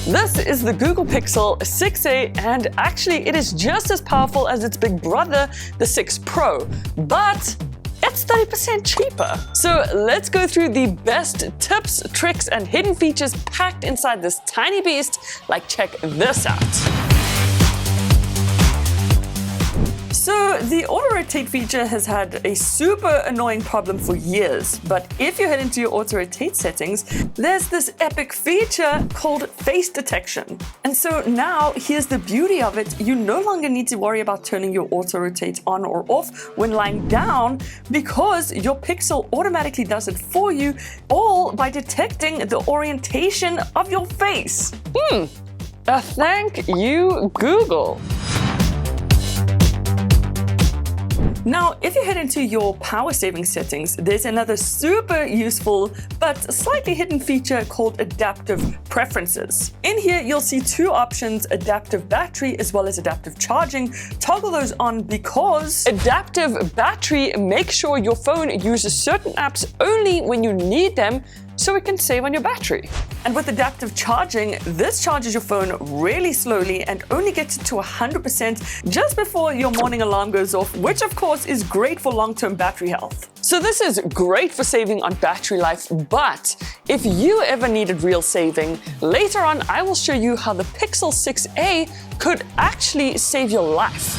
This is the Google Pixel 6a, and actually it is just as powerful as its big brother, the 6 Pro, but it's 30% cheaper. So let's go through the best tips, tricks, and hidden features packed inside this tiny beast. Like, check this out. So the auto rotate feature has had a super annoying problem for years, but if you head into your auto rotate settings, there's this epic feature called face detection. And so now here's the beauty of it. You no longer need to worry about turning your auto rotate on or off when lying down, because your Pixel automatically does it for you, all by detecting the orientation of your face. Thank you, Google. Now, if you head into your power saving settings, there's another super useful but slightly hidden feature called adaptive preferences. In here, you'll see two options, adaptive battery as well as adaptive charging. Toggle those on because adaptive battery makes sure your phone uses certain apps only when you need them, so it can save on your battery. And with adaptive charging, this charges your phone really slowly and only gets it to 100% just before your morning alarm goes off, which of course is great for long-term battery health. So this is great for saving on battery life, but if you ever needed real saving, later on I will show you how the Pixel 6a could actually save your life.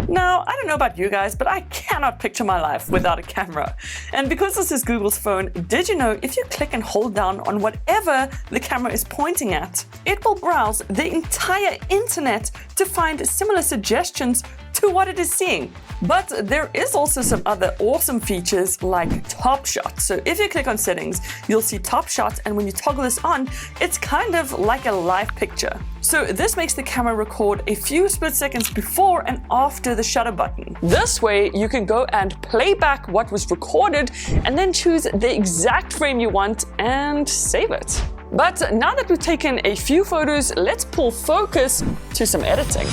Now, I don't know about you guys, but I cannot picture my life without a camera. And because this is Google's phone, did you know if you click and hold down on whatever the camera is pointing at, it will browse the entire internet to find similar suggestions to what it is seeing. But there is also some other awesome features like Top Shot. So if you click on settings, you'll see Top Shot, and when you toggle this on, it's kind of like a live picture. So this makes the camera record a few split seconds before and after the shutter button. This way, you can go and play back what was recorded and then choose the exact frame you want and save it. But now that we've taken a few photos, let's pull focus to some editing.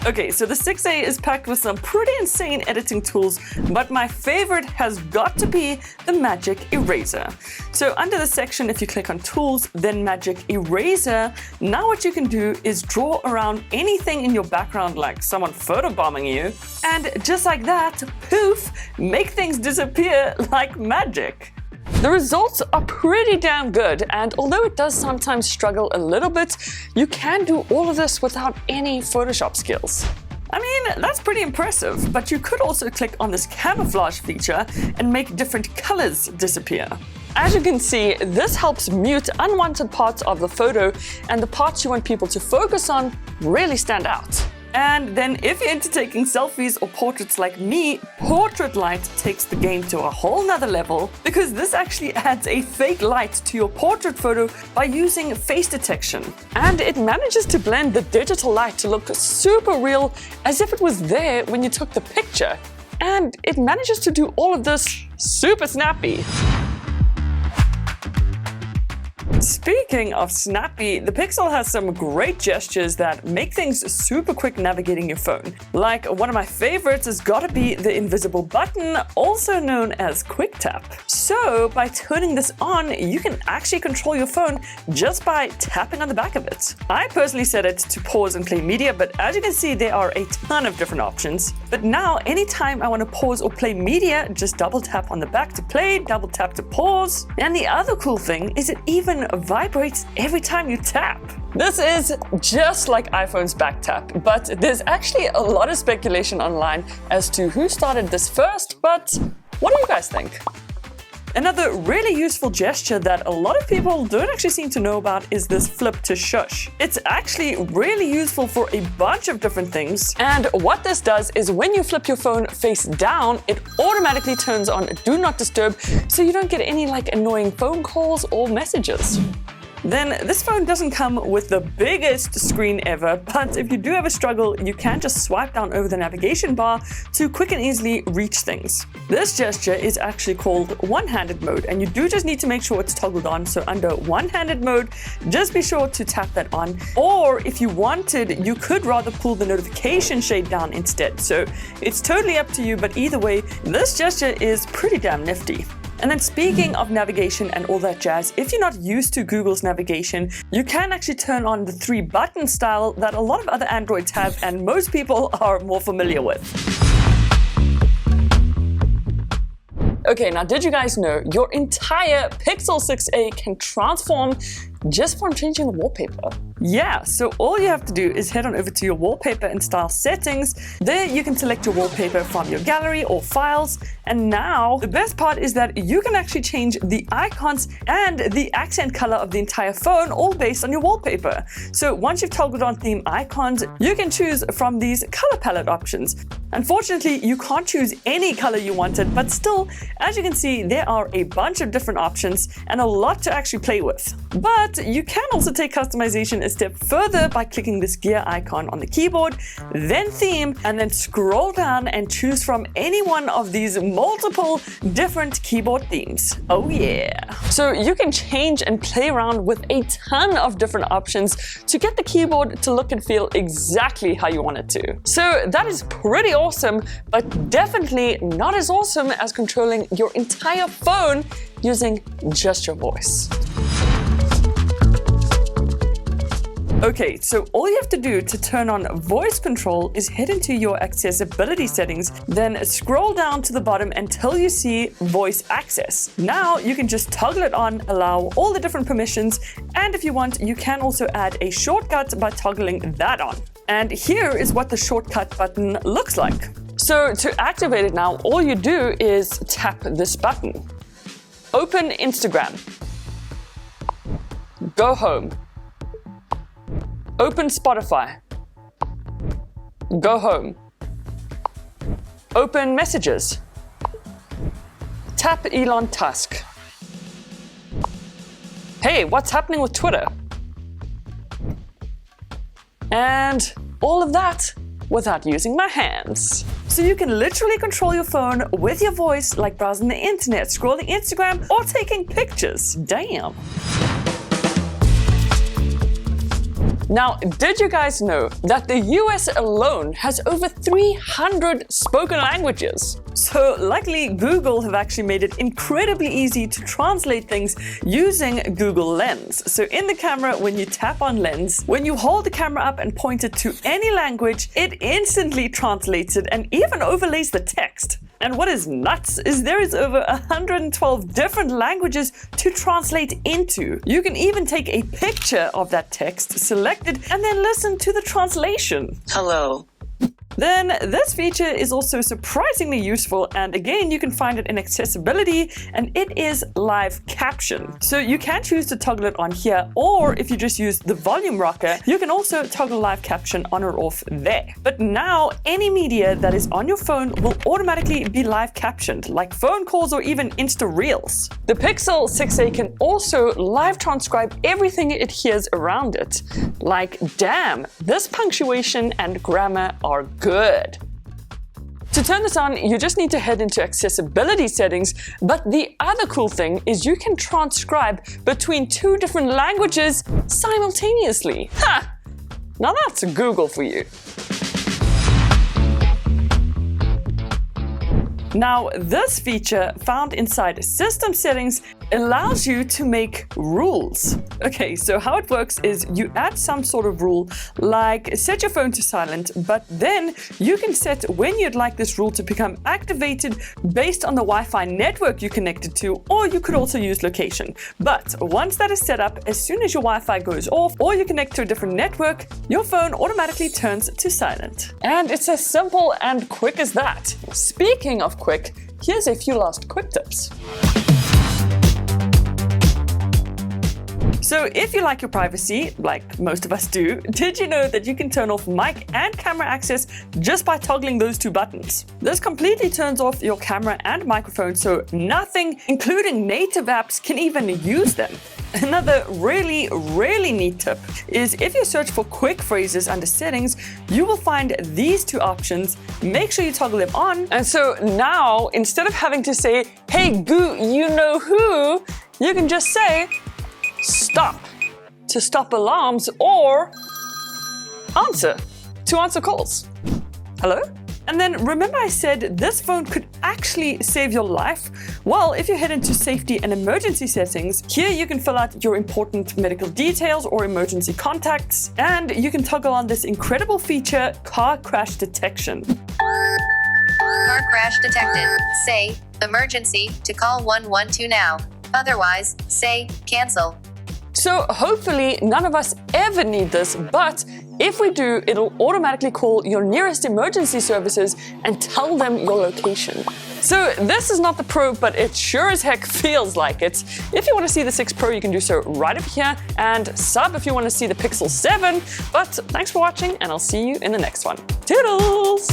Okay, so the 6a is packed with some pretty insane editing tools, but my favorite has got to be the Magic Eraser. So under the section, if you click on Tools, then Magic Eraser, now what you can do is draw around anything in your background, like someone photobombing you, and just like that, poof, make things disappear like magic. The results are pretty damn good, and although it does sometimes struggle a little bit, you can do all of this without any Photoshop skills. I mean, that's pretty impressive, but you could also click on this camouflage feature and make different colors disappear. As you can see, this helps mute unwanted parts of the photo, and the parts you want people to focus on really stand out. And then if you're into taking selfies or portraits like me, Portrait Light takes the game to a whole nother level, because this actually adds a fake light to your portrait photo by using face detection. And it manages to blend the digital light to look super real, as if it was there when you took the picture. And it manages to do all of this super snappy. Speaking of snappy, the Pixel has some great gestures that make things super quick navigating your phone. Like, one of my favorites has got to be the invisible button, also known as Quick Tap. So by turning this on, you can actually control your phone just by tapping on the back of it. I personally set it to pause and play media, but as you can see, there are a ton of different options. But now, anytime I want to pause or play media, just double tap on the back to play, double tap to pause. And the other cool thing is it even vibrates every time you tap. This is just like iPhone's back tap, but there's actually a lot of speculation online as to who started this first, but what do you guys think? Another really useful gesture that a lot of people don't actually seem to know about is this flip to shush. It's actually really useful for a bunch of different things. And what this does is when you flip your phone face down, it automatically turns on Do Not Disturb, so you don't get any annoying phone calls or messages. Then this phone doesn't come with the biggest screen ever, but if you do have a struggle, you can just swipe down over the navigation bar to quick and easily reach things. This gesture is actually called one-handed mode, and you do just need to make sure it's toggled on. So under one-handed mode, just be sure to tap that on. Or if you wanted, you could rather pull the notification shade down instead. So it's totally up to you, but either way, this gesture is pretty damn nifty. And then speaking of navigation and all that jazz, if you're not used to Google's navigation, you can actually turn on the 3-button style that a lot of other Androids have and most people are more familiar with. Okay, now did you guys know your entire Pixel 6a can transform just from changing the wallpaper? Yeah, so all you have to do is head on over to your wallpaper and style settings. There you can select your wallpaper from your gallery or files. And now the best part is that you can actually change the icons and the accent color of the entire phone all based on your wallpaper. So once you've toggled on theme icons, you can choose from these color palette options. Unfortunately, you can't choose any color you wanted, but still, as you can see, there are a bunch of different options and a lot to actually play with. But you can also take customization a step further by clicking this gear icon on the keyboard, then theme, and then scroll down and choose from any one of these multiple different keyboard themes. Oh yeah. So you can change and play around with a ton of different options to get the keyboard to look and feel exactly how you want it to. So that is pretty awesome, but definitely not as awesome as controlling your entire phone using just your voice. Okay, so all you have to do to turn on voice control is head into your accessibility settings, then scroll down to the bottom until you see voice access. Now you can just toggle it on, allow all the different permissions, and if you want, you can also add a shortcut by toggling that on. And here is what the shortcut button looks like. So to activate it now, all you do is tap this button. Open Instagram. Go home. Open Spotify. Go home. Open Messages. Tap Elon Musk. Hey, what's happening with Twitter? And all of that without using my hands. So you can literally control your phone with your voice, like browsing the internet, scrolling Instagram, or taking pictures. Damn. Now, did you guys know that the US alone has over 300 spoken languages? So luckily, Google have actually made it incredibly easy to translate things using Google Lens. So in the camera, when you tap on Lens, when you hold the camera up and point it to any language, it instantly translates it and even overlays the text. And what is nuts is there is over 112 different languages to translate into. You can even take a picture of that text, select it, and then listen to the translation. Hello. Then this feature is also surprisingly useful, and again you can find it in accessibility, and it is live caption. So you can choose to toggle it on here, or if you just use the volume rocker, you can also toggle live caption on or off there. But now any media that is on your phone will automatically be live captioned, like phone calls or even Insta Reels. The Pixel 6a can also live transcribe everything it hears around it. Like, damn, this punctuation and grammar are good. To turn this on, you just need to head into accessibility settings, but the other cool thing is you can transcribe between 2 different languages simultaneously. Ha! Now that's Google for you. Now, this feature found inside System Settings allows you to make rules. Okay, so how it works is you add some sort of rule, like set your phone to silent, but then you can set when you'd like this rule to become activated based on the Wi-Fi network you connected to, or you could also use location. But once that is set up, as soon as your Wi-Fi goes off or you connect to a different network, your phone automatically turns to silent. And it's as simple and quick as that. Speaking of quick, here's a few last quick tips. So if you like your privacy, like most of us do, did you know that you can turn off mic and camera access just by toggling those two buttons? This completely turns off your camera and microphone, so nothing, including native apps, can even use them. Another really neat tip is if you search for quick phrases under settings, you will find these two options. Make sure you toggle them on. And so now, instead of having to say, "Hey, goo, you know who," you can just say, "Stop," to stop alarms, or answer, to answer calls. Hello? And then remember I said this phone could actually save your life? Well, if you head into safety and emergency settings, here you can fill out your important medical details or emergency contacts, and you can toggle on this incredible feature, car crash detection. Car crash detected. Say, emergency, to call 112 now. Otherwise, say, cancel. So hopefully none of us ever need this, but if we do, it'll automatically call your nearest emergency services and tell them your location. So this is not the Pro, but it sure as heck feels like it. If you want to see the 6 Pro, you can do so right up here, and sub if you want to see the Pixel 7. But thanks for watching, and I'll see you in the next one. Toodles!